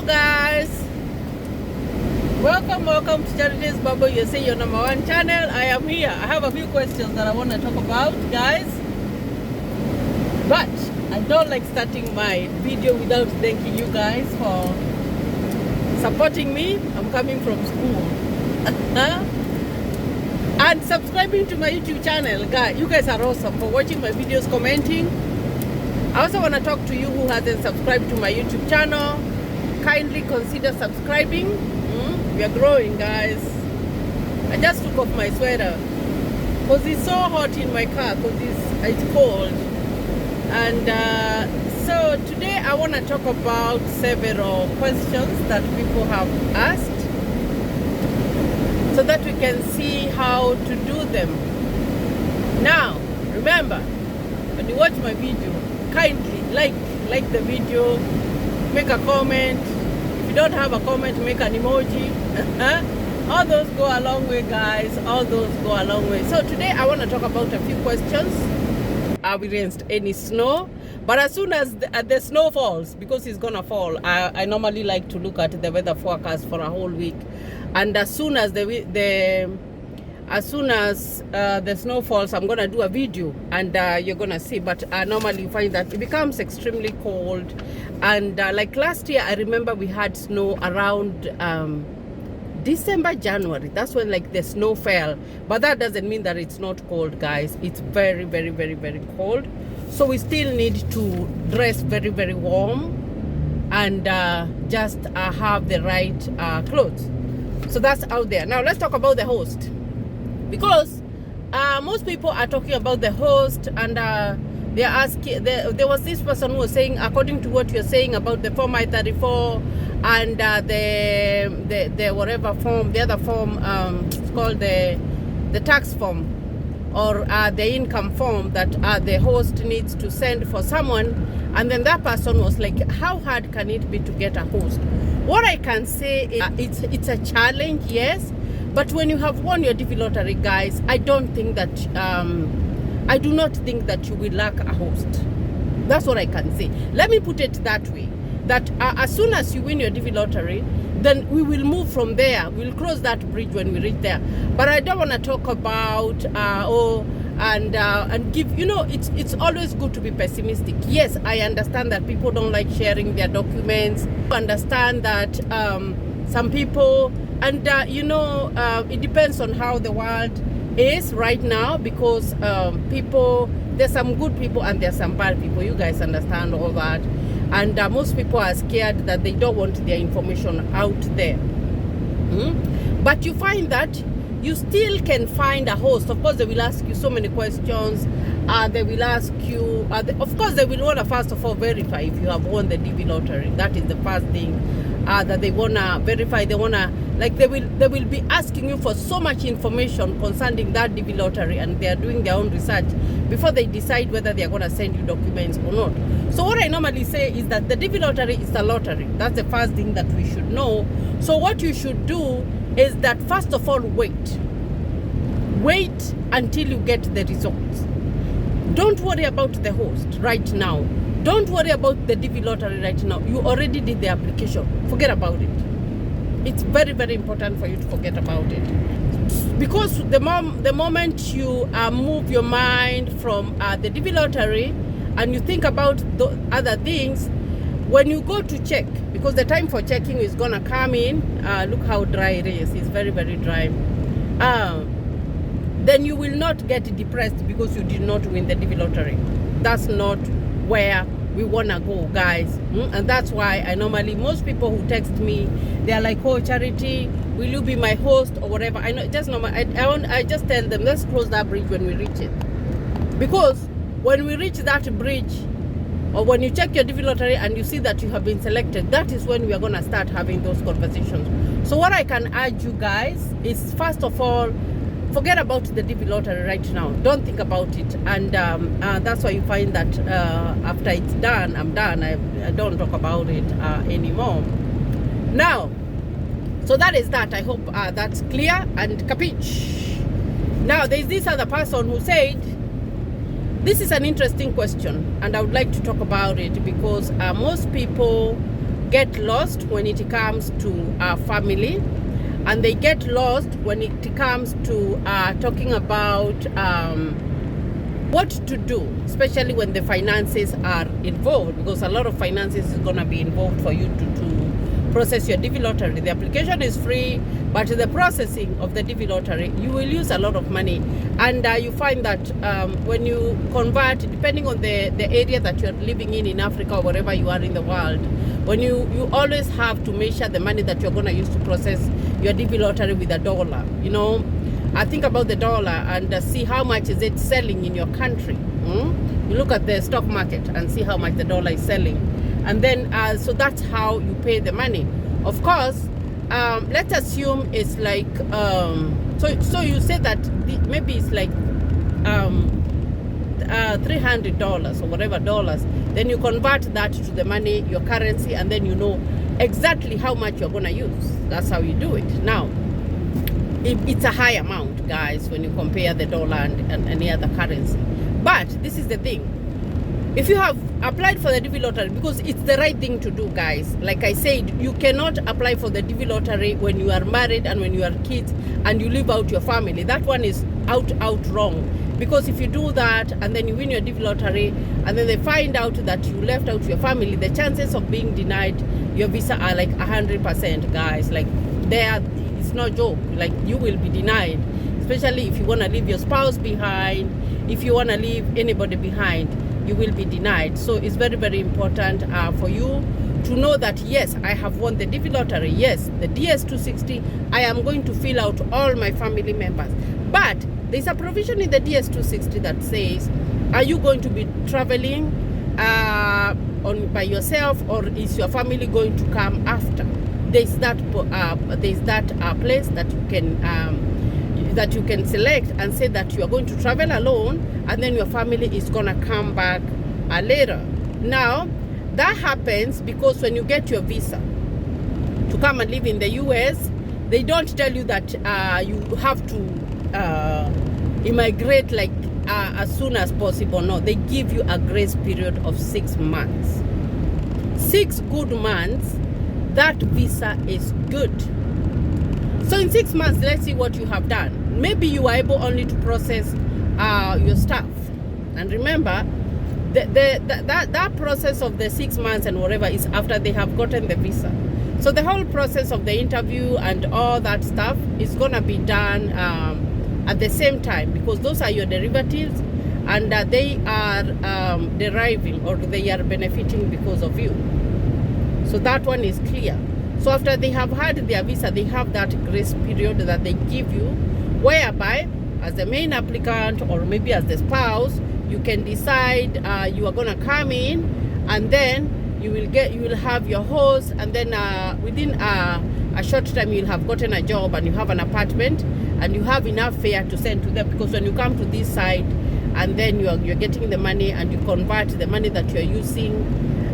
guys, welcome to Charity's Bubble. You see your number one channel. I am here. I have a few questions that I want to talk about, guys, but I don't like starting my video without thanking you guys for supporting me. I'm coming from school and subscribing to my YouTube channel. Guys, you guys are awesome for watching my videos, commenting. I also want to talk to you who hasn't subscribed to my YouTube channel. Kindly consider subscribing. We are growing, guys. I just took off my sweater because it's so hot in my car because it's cold. And so today I want to talk about several questions that people have asked so that we can see how to do them. Now, remember, when you watch my video, kindly like the video, make a comment. If you don't have a comment, make an emoji. All those go a long way, guys. All those go a long way. So today I want to talk about a few questions. Have we experienced any snow? But as soon as the snow falls, because it's gonna fall, I normally like to look at the weather forecast for a whole week. And as soon as the snow falls, I'm gonna do a video and you're gonna see. But I normally find that it becomes extremely cold, and like last year I remember we had snow around December, January. That's when like the snow fell, but that doesn't mean that it's not cold, guys. It's very, very, very, very cold. So we still need to dress very, very warm and just have the right clothes. So that's out there. Now let's talk about the host, because most people are talking about the host, and they're asking. There was this person who was saying, according to what you're saying about the Form I-34 and the whatever form, the other form, it's called the tax form or the income form that the host needs to send for someone. And then that person was like, how hard can it be to get a host? What I can say is it's a challenge, yes. But when you have won your DV lottery, guys, I don't think that, I do not think that you will lack a host. That's what I can say. Let me put it that way, that as soon as you win your DV lottery, then we will move from there. We'll cross that bridge when we reach there. But I don't want to talk about, and give, it's always good to be pessimistic. Yes, I understand that people don't like sharing their documents. I understand that some people, and it depends on how the world is right now, because people, there's some good people and there's some bad people. You guys understand all that. And most people are scared that they don't want their information out there. But you find that you still can find a host. Of course, they will ask you so many questions. They will ask you, of course, they will want to first of all verify if you have won the DV lottery. That is the first thing that they want to verify. They want to, like, they will be asking you for so much information concerning that DV lottery, and they are doing their own research before they decide whether they are going to send you documents or not. So what I normally say is that the DV lottery is a lottery. That's the first thing that we should know. So what you should do is that first of all, wait until you get the results. Don't worry about the host right now. Don't worry about the DV lottery right now. You already did the application. Forget about it. It's very, very important for you to forget about it, because the moment you move your mind from the DV lottery and you think about the other things, when you go to check, because the time for checking is gonna come in, look how dry it is. It's very, very dry. Then you will not get depressed because you did not win the DV lottery. That's not where we wanna go, guys. And that's why I normally, most people who text me, they're like, oh, Charity, will you be my host or whatever? I know, just normal. I just tell them, let's cross that bridge when we reach it. Because when we reach that bridge, or when you check your DV lottery and you see that you have been selected, that is when we are gonna start having those conversations. So what I can urge you guys is, first of all, forget about the DV lottery right now. Don't think about it. And that's why you find that after it's done, I'm done. I don't talk about it anymore. Now, so that is that. I hope that's clear and capiche. Now, there's this other person who said, this is an interesting question, and I would like to talk about it because most people get lost when it comes to family, and they get lost when it comes to talking about what to do, especially when the finances are involved, because a lot of finances is going to be involved for you to process your DV lottery. The application is free, but the processing of the DV lottery, you will use a lot of money. And you find that when you convert, depending on the area that you're living in Africa or wherever you are in the world, when you always have to measure the money that you're going to use to process your DV lottery with a dollar. You know, I think about the dollar and see how much is it selling in your country. You look at the stock market and see how much the dollar is selling. And then, so that's how you pay the money. Of course, let's assume it's like, so you say that maybe it's like $300 or whatever dollars. Then you convert that to the money, your currency, and then you know exactly how much you're going to use. That's how you do it. Now, it's a high amount, guys, when you compare the dollar and any other currency. But this is the thing. If you have applied for the DV lottery, because it's the right thing to do, guys. Like I said, you cannot apply for the DV lottery when you are married and when you are kids and you leave out your family. That one is out wrong. Because if you do that and then you win your DV lottery and then they find out that you left out your family, the chances of being denied your visa are like 100%, guys. Like, it's no joke. Like, you will be denied, especially if you want to leave your spouse behind, if you want to leave anybody behind, you will be denied. So it's very, very important for you to know that, yes, I have won the DV lottery. Yes, the DS260, I am going to fill out all my family members. But there's a provision in the DS260 that says, are you going to be traveling by yourself, or is your family going to come after? There's that place that you can select and say that you are going to travel alone, and then your family is gonna come back later. Now, that happens because when you get your visa to come and live in the US, they don't tell you that you have to immigrate like as soon as possible. No, they give you a grace period of 6 months. 6 good months, that visa is good. So in 6 months, let's see what you have done. Maybe you are able only to process your stuff. And remember, that process of the 6 months and whatever is after they have gotten the visa. So the whole process of the interview and all that stuff is going to be done at the same time, because those are your derivatives, and they are deriving, or they are benefiting because of you. So that one is clear. So after they have had their visa, they have that grace period that they give you, whereby as the main applicant or maybe as the spouse, you can decide you are going to come in, and then you will have your house, and then within a short time you'll have gotten a job and you have an apartment and you have enough fare to send to them. Because when you come to this side and then you're getting the money and you convert the money that you're using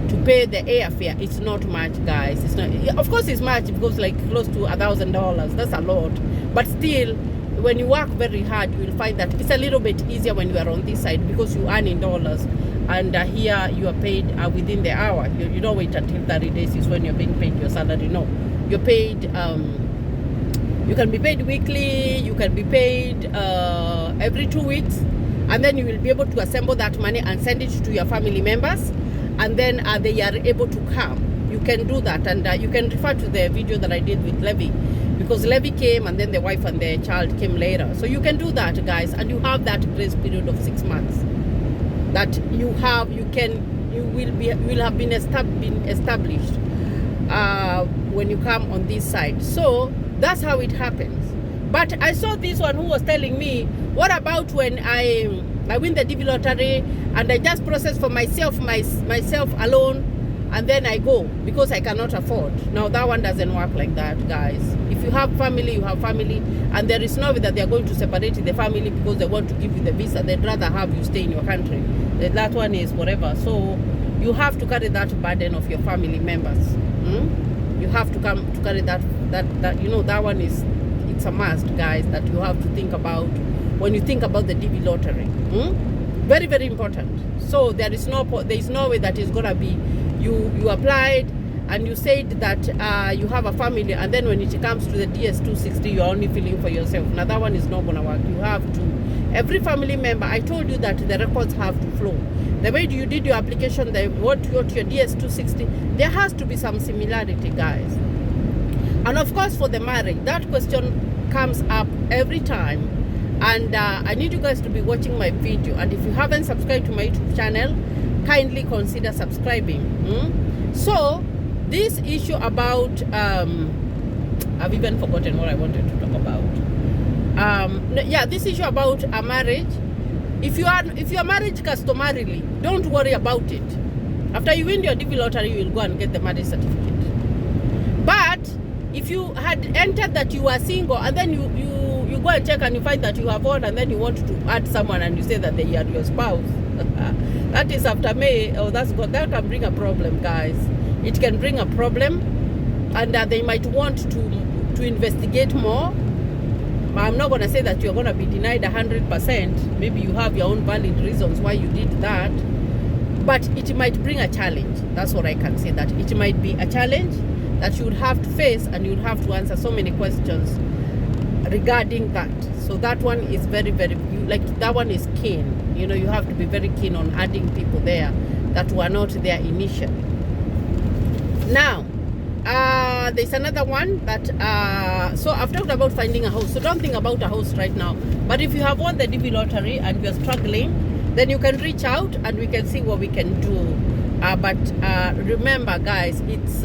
to pay the airfare, it's not much, guys. It's not. Of course, it's much because like close to $1,000. That's a lot. But still, when you work very hard, you will find that it's a little bit easier when you are on this side, because you earn in dollars, and here you are paid within the hour. You don't wait until 30 days is when you're being paid your salary. No, you're paid. You can be paid weekly. You can be paid every 2 weeks, and then you will be able to assemble that money and send it to your family members. And then they are able to come. You can do that, and you can refer to the video that I did with Levy, because Levy came and then the wife and the child came later. So you can do that, guys, and you have that grace period of 6 months that you will have been established when you come on this side. So that's how it happens. But I saw this one who was telling me, what about when I win the DV lottery and I just process for myself alone, and then I go because I cannot afford. Now that one doesn't work like that, guys. If you have family, you have family, and there is no way that they are going to separate the family because they want to give you the visa. They'd rather have you stay in your country. That one is whatever. So you have to carry that burden of your family members. You have to come to carry that that one is, it's a must, guys, that you have to think about when you think about the DV lottery. Very, very important. So there is no way that is gonna be you applied and you said that you have a family, and then when it comes to the DS260, you're only feeling for yourself. Now that one is not going to work. You have to, every family member, I told you that the records have to flow. The way you did your application, what your DS260, there has to be some similarity, guys. And of course, for the marriage, that question comes up every time. And I need you guys to be watching my video. And if you haven't subscribed to my YouTube channel, kindly consider subscribing. So, this issue about, I've even forgotten what I wanted to talk about. Yeah, this issue about a marriage. If you are married customarily, don't worry about it. After you win your DV lottery, you will go and get the marriage certificate. But if you had entered that you are single, and then you go and check and you find that you have won, and then you want to add someone and you say that they are your spouse, that is after May. Oh, that's good. That can bring a problem, guys. It can bring a problem, and they might want to investigate more. I'm not going to say that you're going to be denied 100%. Maybe you have your own valid reasons why you did that, but it might bring a challenge. That's what I can say, that it might be a challenge that you would have to face, and you would have to answer so many questions regarding that. So that one is very, very, like, that one is keen. You know, you have to be very keen on adding people there that were not there initially. Now, there's another one that, so I've talked about finding a house. So don't think about a house right now. But if you have won the DV lottery and you're struggling, then you can reach out and we can see what we can do. But remember, guys, it's,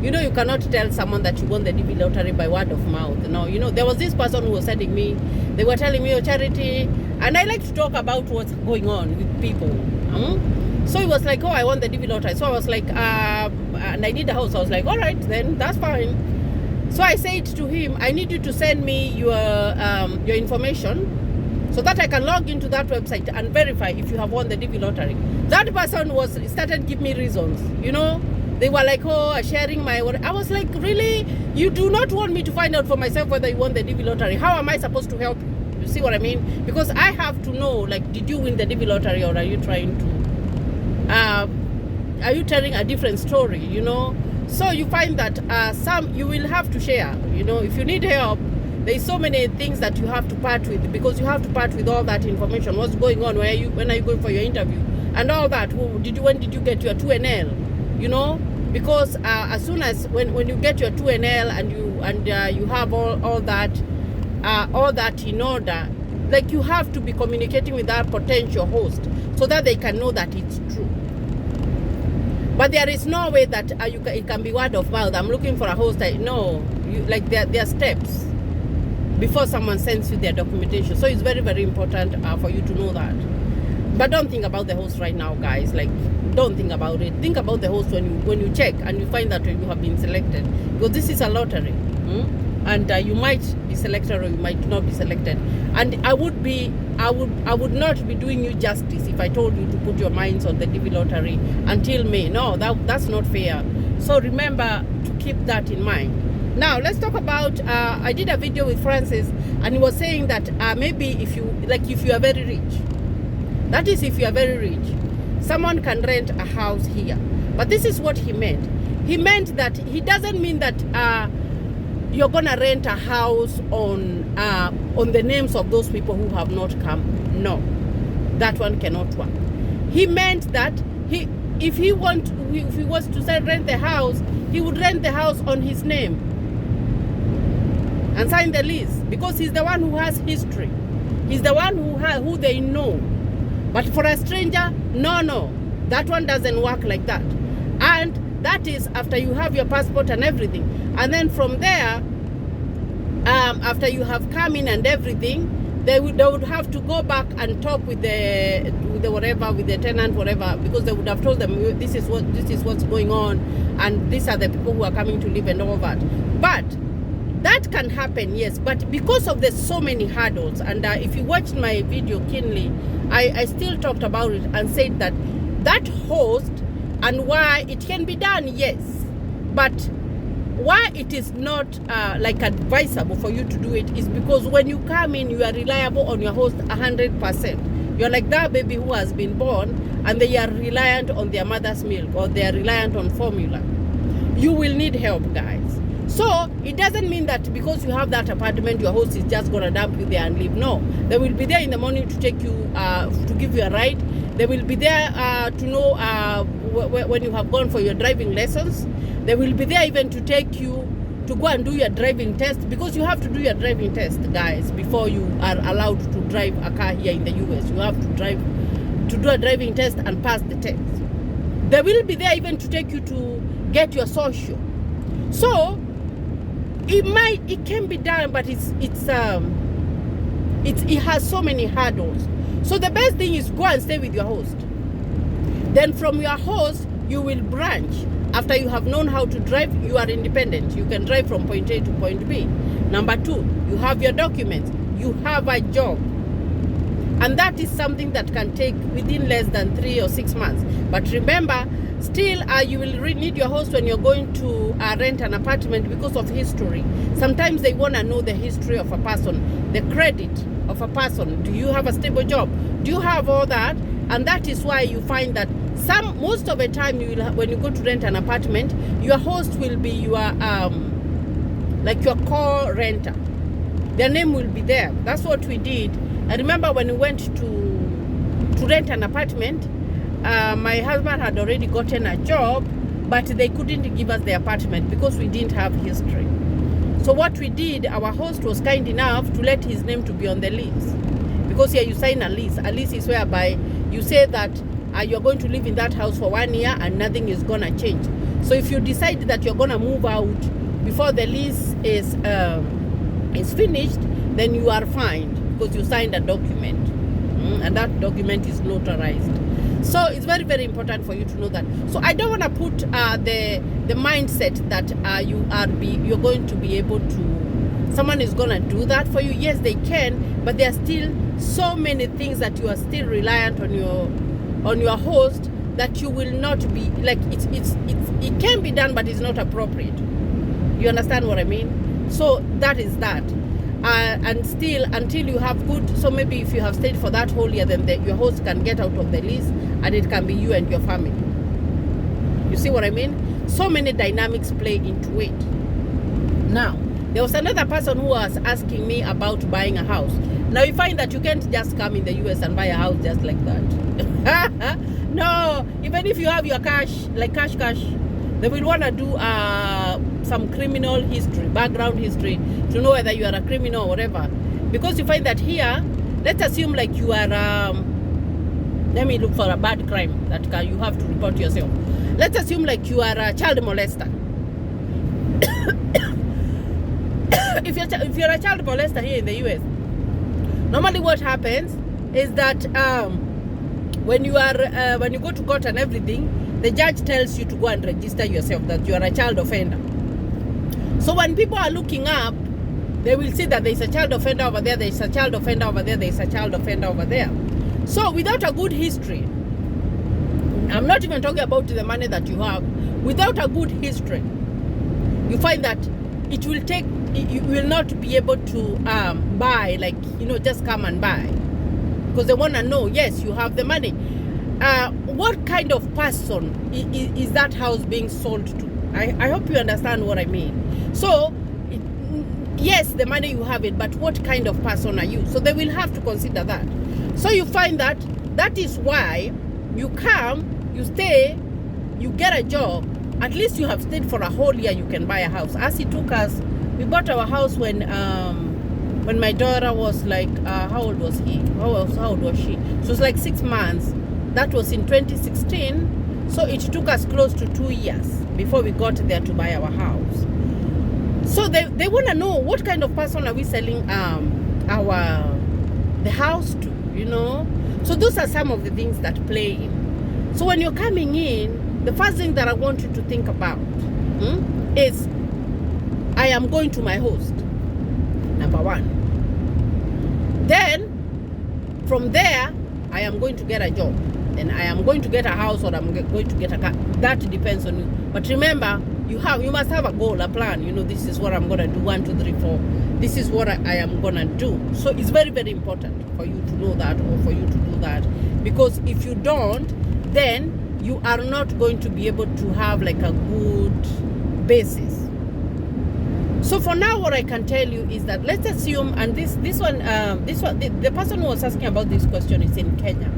you know, you cannot tell someone that you won the DV lottery by word of mouth. No, you know, there was this person who was sending me, they were telling me, oh, Charity, and I like to talk about what's going on with people. So he was like, oh, I won the DV lottery. So I was like, and I need a house. I was like, all right, then that's fine. So I said to him, I need you to send me your information so that I can log into that website and verify if you have won the DV lottery. That person started giving me reasons, you know. They were like, oh, sharing my word. I was like, really? You do not want me to find out for myself whether you won the DV lottery? How am I supposed to help you? You see what I mean? Because I have to know, like, did you win the DV lottery, or are you trying to, are you telling a different story, you know? So you find that you will have to share, you know. If you need help, there's so many things that you have to part with, because you have to part with all that information. What's going on? When are you going for your interview? And all that. When did you get your 2NL? You know? Because as soon as when you get your 2NL and you have all that in order, like, you have to be communicating with that potential host so that they can know that it's true. But there is no way that it can be word of mouth. I'm looking for a host. No, like, there are steps before someone sends you their documentation. So it's very, very important for you to know that. But don't think about the host right now, guys. Like, don't think about it. Think about the host when you check and you find that you have been selected, because this is a lottery, and you might be selected or you might not be selected. And I would not be doing you justice if I told you to put your minds on the DV lottery until May. No, that's not fair. So remember to keep that in mind. Now let's talk about. I did a video with Francis, and he was saying that maybe if you are very rich. That is, if you are very rich, someone can rent a house here. But this is what he meant. He meant that he doesn't mean that you're gonna rent a house on the names of those people who have not come. No, that one cannot work. He meant that if he was to rent the house, he would rent the house on his name and sign the lease, because he's the one who has history. He's the one who they know. But for a stranger, no, that one doesn't work like that. And that is after you have your passport and everything. And then from there, after you have come in and everything, they would have to go back and talk with the tenant, whatever, because they would have told them this is what's going on, and these are the people who are coming to live and all that. But that can happen, yes, but because of the so many hurdles, and if you watched my video keenly, I still talked about it and said that host, and why it can be done, yes, but why it is not like advisable for you to do it is because when you come in, you are reliable on your host 100%. You're like that baby who has been born and they are reliant on their mother's milk, or they are reliant on formula. You will need help, guys. So it doesn't mean that because you have that apartment, your host is just gonna dump you there and leave. No, they will be there in the morning to take you, to give you a ride. They will be there to know when you have gone for your driving lessons. They will be there even to take you to go and do your driving test, because you have to do your driving test, guys, before you are allowed to drive a car here in the US. You have to do a driving test and pass the test. They will be there even to take you to get your social. So it can be done, but it has so many hurdles. So the best thing is go and stay with your host. Then from your host, you will branch. After you have known how to drive, you are independent. You can drive from point A to point B. Number 2, you have your documents. You have a job. And that is something that can take within less than 3 or 6 months. But remember, still you will need your host when you're going to rent an apartment because of history. Sometimes they want to know the history of a person, the credit of a person. Do you have a stable job? Do you have all that? And that is why you find that most of the time when you go to rent an apartment, your host will be your like your core renter. Their name will be there. That's what we did. I remember when we went to rent an apartment, my husband had already gotten a job, but they couldn't give us the apartment because we didn't have history. So what we did, our host was kind enough to let his name to be on the lease. Because here you sign a lease. A lease is whereby you say that you're going to live in that house for 1 year and nothing is going to change. So if you decide that you're going to move out before the lease is finished, then you are fined because you signed a document. And that document is notarized. So it's very, very important for you to know that. So I don't want to put the mindset that you're going to be able to, someone is going to do that for you. Yes, they can, but there are still so many things that you are still reliant on your host that you will not be, like, it can be done, but it's not appropriate. You understand what I mean? So that is that. And still, until you have good, so maybe if you have stayed for that whole year, then your host can get out of the lease and it can be you and your family. You see what I mean? So many dynamics play into it. Now, there was another person who was asking me about buying a house. Now you find that you can't just come in the US and buy a house just like that. No, even if you have your cash, like cash, they will want to do some criminal history, background history, to know whether you are a criminal or whatever. Because you find that here, let's assume like you are, let me look for a bad crime that you have to report yourself. Let's assume like you are a child molester. If you're a child molester here in the US, normally what happens is that when you go to court and everything, the judge tells you to go and register yourself that you are a child offender. So when people are looking up, they will see that there is a child offender over there, there is a child offender over there, there is a child offender over there. So without a good history, I'm not even talking about the money that you have, without a good history, you find that it will take, you will not be able to buy, like, just come and buy. Because they want to know, yes, you have the money. What kind of person is that house being sold to? I hope you understand what I mean. So, yes, the money you have it, but what kind of person are you? So they will have to consider that. So you find that is why you come, you stay, you get a job. At least you have stayed for a whole year, you can buy a house. As it took us, we bought our house when my daughter was like, how old was he? How old was she? So it was like 6 months. That was in 2016. So it took us close to 2 years before we got there to buy our house. So they want to know what kind of person are we selling the house to, So those are some of the things that play in. So when you're coming in, the first thing that I want you to think about is, I am going to my host, number 1. Then, from there, I am going to get a job. Then I am going to get a house, or I'm going to get a car. That depends on you. But remember, you must have a goal, a plan. You know, this is what I'm gonna do, 1, 2, 3, 4. This is what I am gonna do. So it's very, very important for you to know that, or for you to do that, because if you don't, then you are not going to be able to have like a good basis. So for now, what I can tell you is that, let's assume, and this one, the person who was asking about this question is in Kenya,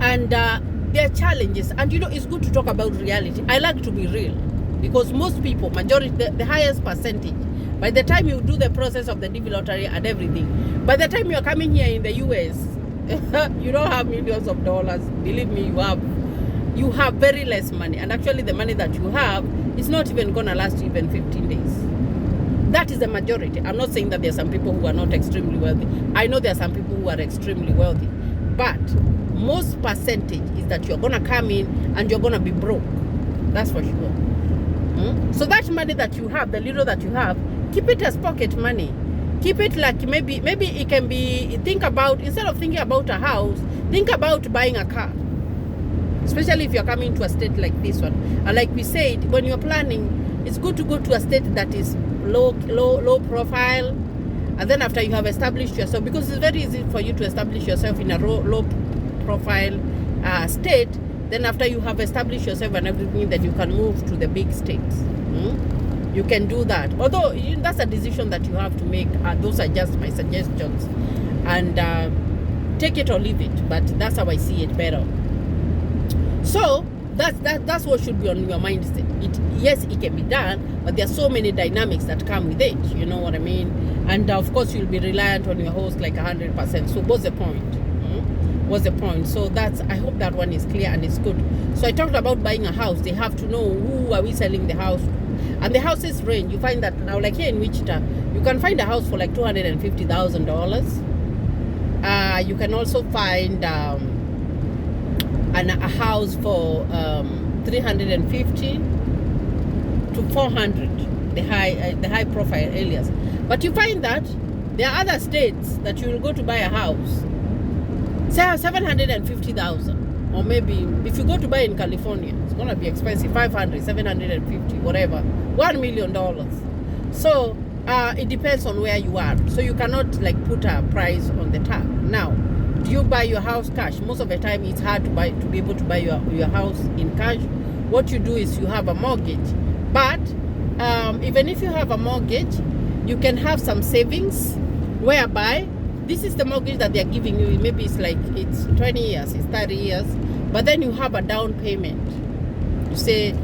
and there are challenges, and you know, it's good to talk about reality. I like to be real, because most people, majority, the highest percentage, by the time you do the process of the DV lottery and everything, by the time you're coming here in the US, you don't have millions of dollars. Believe me, you have very less money, and actually the money that you have is not even gonna last you even 15 days. That is the majority. I'm not saying that there are some people who are not extremely wealthy. I know there are some people who are extremely wealthy, but most percentage is that you're gonna come in and you're gonna be broke. That's for sure. So that money that you have, the little that you have, keep it as pocket money. Keep it like maybe it can be, think about, instead of thinking about a house, think about buying a car. Especially if you're coming to a state like this one. And like we said, when you're planning, it's good to go to a state that is low profile. And then after you have established yourself, because it's very easy for you to establish yourself in a low profile state, then after you have established yourself and everything, then you can move to the big states. You can do that. Although that's a decision that you have to make. Those are just my suggestions. And take it or leave it. But that's how I see it better. So that's what should be on your mindset. Yes, it can be done, but there are so many dynamics that come with it. You know what I mean? And of course, you'll be reliant on your host like 100%. So what's the point? What's the point? So I hope that one is clear and it's good. So I talked about buying a house. They have to know who are we selling the house to. And the houses range. You find that now, like here in Wichita, you can find a house for like $250,000. You can also find a house for 350 to 400, the high profile areas. But you find that there are other states that you will go to buy a house, say 750,000, or maybe if you go to buy in California, it's gonna be expensive, 500, 750, whatever, $1 million. So it depends on where you are. So you cannot like put a price on the tag. Now, do you buy your house cash? Most of the time it's hard to be able to buy your house in cash. What you do is you have a mortgage. But even if you have a mortgage, you can have some savings whereby this is the mortgage that they're giving you. Maybe it's 20 years, it's 30 years, but then you have a down payment. You say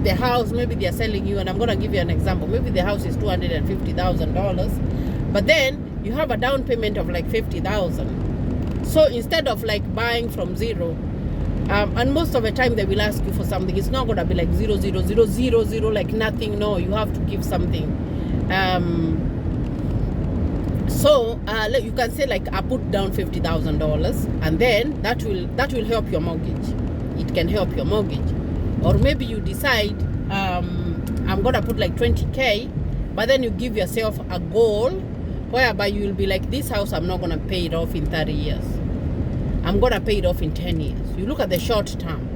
the house, maybe they're selling you, and I'm going to give you an example. Maybe the house is $250,000, but then you have a down payment of like $50,000. So instead of like buying from zero, and most of the time they will ask you for something, it's not going to be like 0, 0, 0, 0, 0, like nothing. No, you have to give something. So you can say like I put down $50,000, and then that will help your mortgage. It can help your mortgage. Or maybe you decide I'm gonna put like 20K, but then you give yourself a goal whereby you will be like, this house I'm not gonna pay it off in 30 years. I'm gonna pay it off in 10 years. You look at the short term,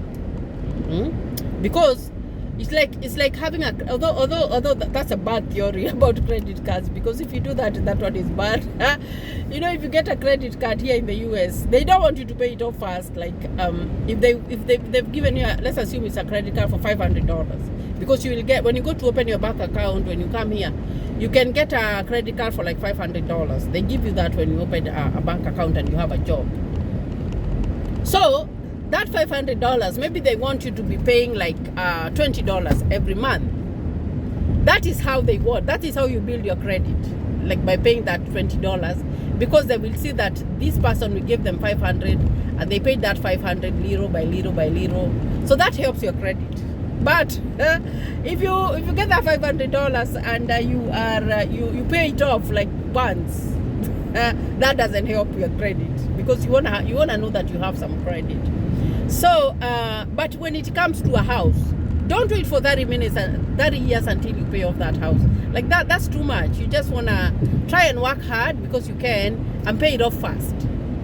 because it's like having a, although that's a bad theory about credit cards, because if you do that one is bad. You know, if you get a credit card here in the US, they don't want you to pay it off fast. Like if they've given you let's assume it's a credit card for $500, because you will get, when you go to open your bank account, when you come here, you can get a credit card for like $500. They give you that when you open a bank account and you have a job. So that $500, maybe they want you to be paying like $20 every month. That is how they want. That is how you build your credit, like by paying that $20, because they will see that this person will give them 500, and they paid that 500 little by little by little. So that helps your credit. But if you get that $500 and you pay it off like once, that doesn't help your credit, because you wanna know that you have some credit. So, but when it comes to a house, don't wait for 30 years until you pay off that house. Like that's too much. You just wanna try and work hard, because you can, and pay it off fast.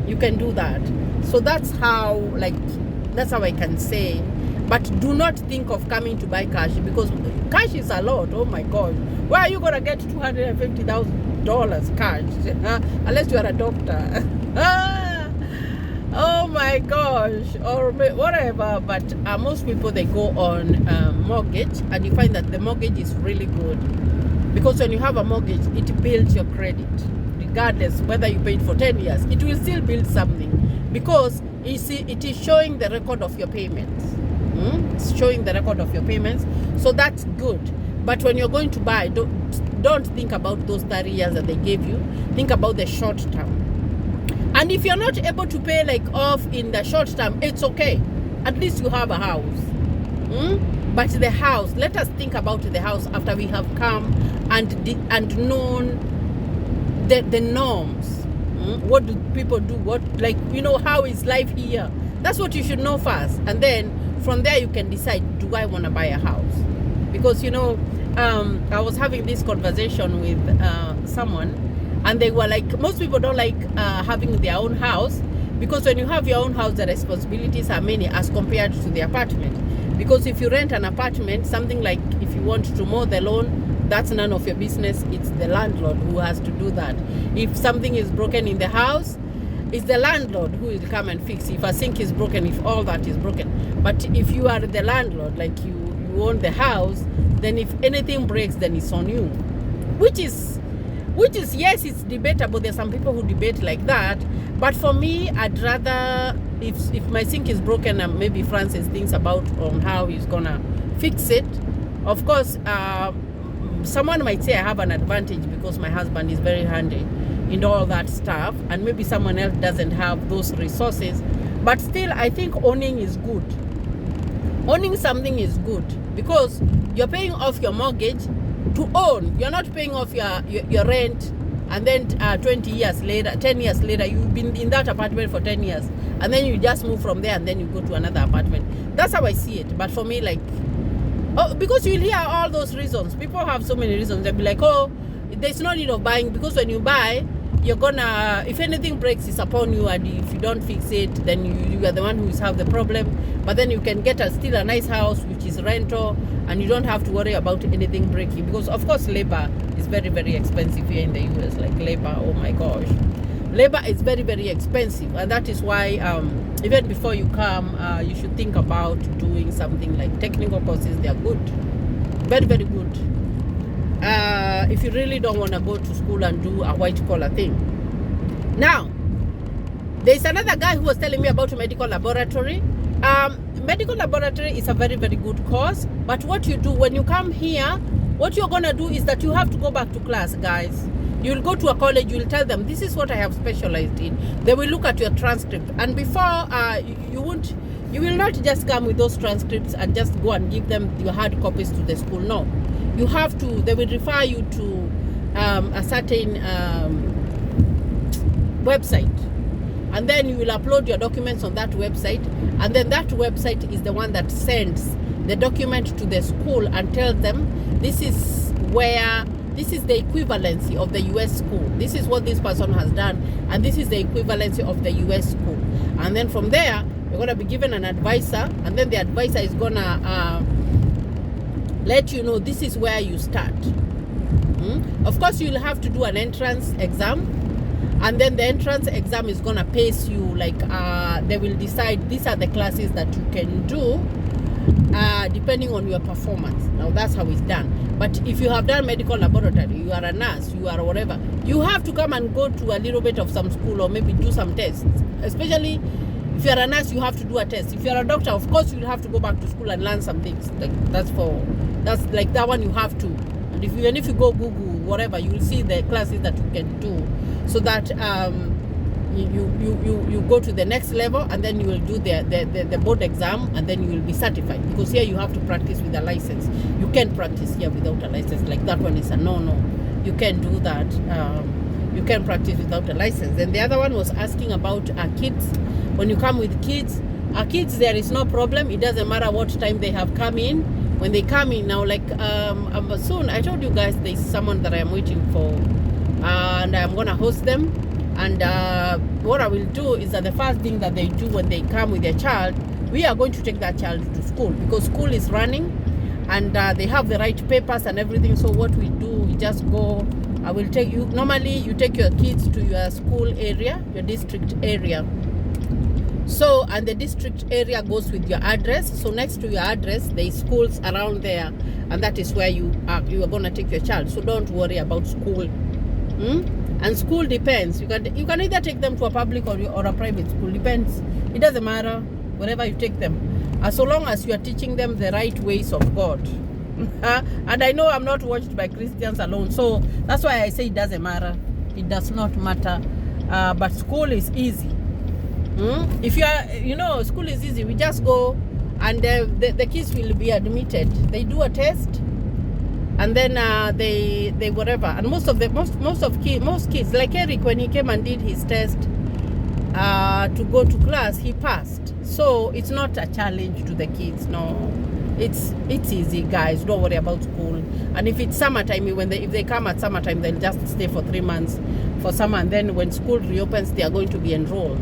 You can do that. So that's how I can say. But do not think of coming to buy cash, because cash is a lot. Oh my gosh. Where are you going to get $250,000 cash? Unless you are a doctor. Oh my gosh. Or whatever. But most people, they go on mortgage, and you find that the mortgage is really good. Because when you have a mortgage, it builds your credit. Regardless whether you paid for 10 years, it will still build something. Because you see, it is showing the record of your payments. It's showing the record of your payments, so that's good. But when you're going to buy, don't think about those 30 years that they gave you. Think about the short term. And if you're not able to pay like off in the short term, it's okay. At least you have a house. But the house, let us think about the house after we have come and known the norms. What do people do? What, like, you know, how is life here? That's what you should know first, and then from there you can decide, do I want to buy a house? Because, you know, I was having this conversation with someone, and they were like, most people don't like having their own house, because when you have your own house, the responsibilities are many as compared to the apartment. Because if you rent an apartment, something like if you want to mow the lawn, that's none of your business. It's the landlord who has to do that. If something is broken in the house, it's the landlord who will come and fix. If a sink is broken, if all that is broken. But if you are the landlord, like you own the house, then if anything breaks, then it's on you. Which is yes, it's debatable. There's some people who debate like that. But for me, I'd rather, if my sink is broken, and maybe Francis thinks about on how he's gonna fix it. Of course, someone might say I have an advantage because my husband is very handy in all that stuff, and maybe someone else doesn't have those resources. But still, I think owning is good. Owning something is good, because you're paying off your mortgage to own. You're not paying off your rent, and then 20 years later, 10 years later, you've been in that apartment for 10 years, and then you just move from there, and then you go to another apartment. That's how I see it. But for me, like, because you'll hear all those reasons. People have so many reasons. They'll be like, oh, there's no need of buying, because when you buy, you're gonna, if anything breaks, it's upon you, and if you don't fix it, then you are the one who have the problem. But then you can get still a nice house, which is rental, and you don't have to worry about anything breaking, because of course labor is very, very expensive here in the US. Like labor, oh my gosh, labor is very, very expensive, and that is why even before you come, you should think about doing something like technical courses. They are good, very, very good. If you really don't want to go to school and do a white collar thing. Now, there's another guy who was telling me about a medical laboratory. Medical laboratory is a very, very good course, but what you do when you come here, what you're gonna do is that you have to go back to class, guys. You'll go to a college, you'll tell them, this is what I have specialized in. They will look at your transcript, and before you will not just come with those transcripts and just go and give them your hard copies to the school. No, you have to, they will refer you to a certain website, and then you will upload your documents on that website, and then that website is the one that sends the document to the school and tells them, this is the equivalency of the US school. This is what this person has done, and this is the equivalency of the US school. And then from there, you're going to be given an advisor, and then the advisor is going to let you know this is where you start. Of course, you'll have to do an entrance exam, and then the entrance exam is going to pace you. Like they will decide these are the classes that you can do depending on your performance. Now that's how it's done. But if you have done medical laboratory, you are a nurse, you are whatever, you have to come and go to a little bit of some school, or maybe do some tests. Especially if you're a nurse, you have to do a test. If you're a doctor, of course you'll have to go back to school and learn some things. Like that's like that one you have to. And if you go Google whatever, you will see the classes that you can do, so that you go to the next level, and then you will do the board exam, and then you will be certified. Because here you have to practice with a license. You can't practice here without a license. Like that one is a no. You can't do that. You can practice without a license. And the other one was asking about kids. When you come with kids, there is no problem. It doesn't matter what time they have come in. When they come in now, like soon, I told you guys there's someone that I am waiting for, and I'm gonna host them. And what I will do is that the first thing that they do when they come with their child, we are going to take that child to school, because school is running and they have the right papers and everything. So what we do, we just go. I will take you. Normally, you take your kids to your school area, your district area. So, and the district area goes with your address. So next to your address, there is schools around there, and that is where you are gonna take your child. So don't worry about school. And school depends. You can either take them to a public or a private school. Depends. It doesn't matter wherever you take them, so long as you are teaching them the right ways of God. And I know I'm not watched by Christians alone, so that's why I say it doesn't matter. It does not matter. But school is easy. If you are, school is easy. We just go, and the kids will be admitted. They do a test, and then they whatever. And most kids, like Eric, when he came and did his test to go to class, he passed. So it's not a challenge to the kids. No, it's easy, guys. Don't worry about school. And if it's summertime, if they come at summertime, they'll just stay for 3 months for summer, and then when school reopens, they are going to be enrolled.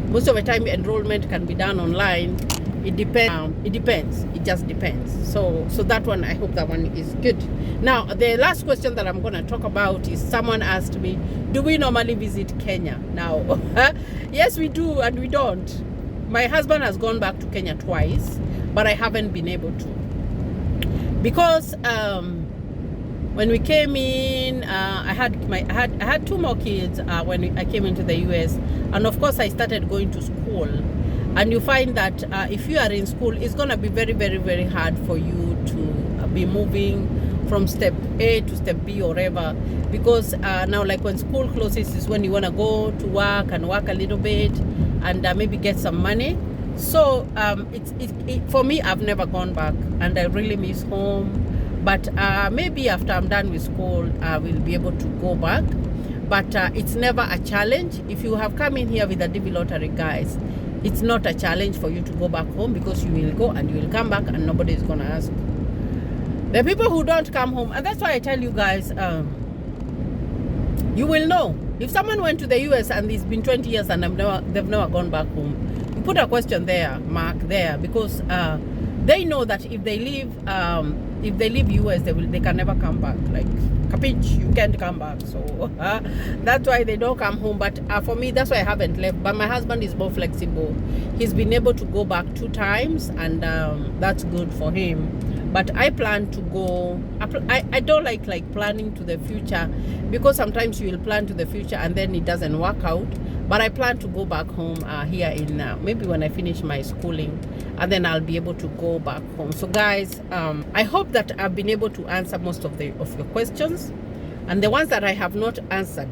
Most of the time, enrollment can be done online. It depends. It just depends. So that one, I hope that one is good. Now, the last question that I'm going to talk about is, someone asked me, do we normally visit Kenya? Now, yes, we do, and we don't. My husband has gone back to Kenya twice, but I haven't been able to, because when we came in, I had 2 more kids when I came into the US, and of course I started going to school. And you find that if you are in school, it's going to be very, very, very hard for you to be moving from step A to step B or whatever, because now, like, when school closes is when you want to go to work and work a little bit and maybe get some money. So for me, I've never gone back, and I really miss home. But maybe after I'm done with school, I will be able to go back. But it's never a challenge. If you have come in here with a DV lottery, guys, it's not a challenge for you to go back home, because you will go and you will come back and nobody is going to ask. The people who don't come home, and that's why I tell you guys, you will know. If someone went to the US and it's been 20 years and they've never gone back home, you put a question there, mark there, because they know that if they leave US, they can never come back. Like, kapich, you can't come back. So that's why they don't come home. But for me, that's why I haven't left. But my husband is more flexible. He's been able to go back 2 times, and that's good for him. But I plan to go. I don't like planning to the future, because sometimes you will plan to the future and then it doesn't work out. But I plan to go back home here in maybe when I finish my schooling, and then I'll be able to go back home. So guys, I hope that I've been able to answer most of your questions, and the ones that I have not answered,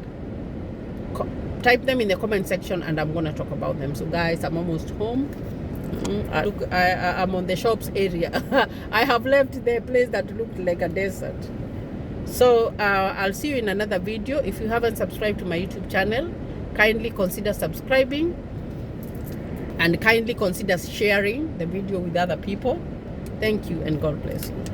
type them in the comment section and I'm going to talk about them. So guys, I'm almost home. I'm on the shops area. I have left the place that looked like a desert. So I'll see you in another video. If you haven't subscribed to my YouTube channel, kindly consider subscribing, and kindly consider sharing the video with other people. Thank you, and God bless you.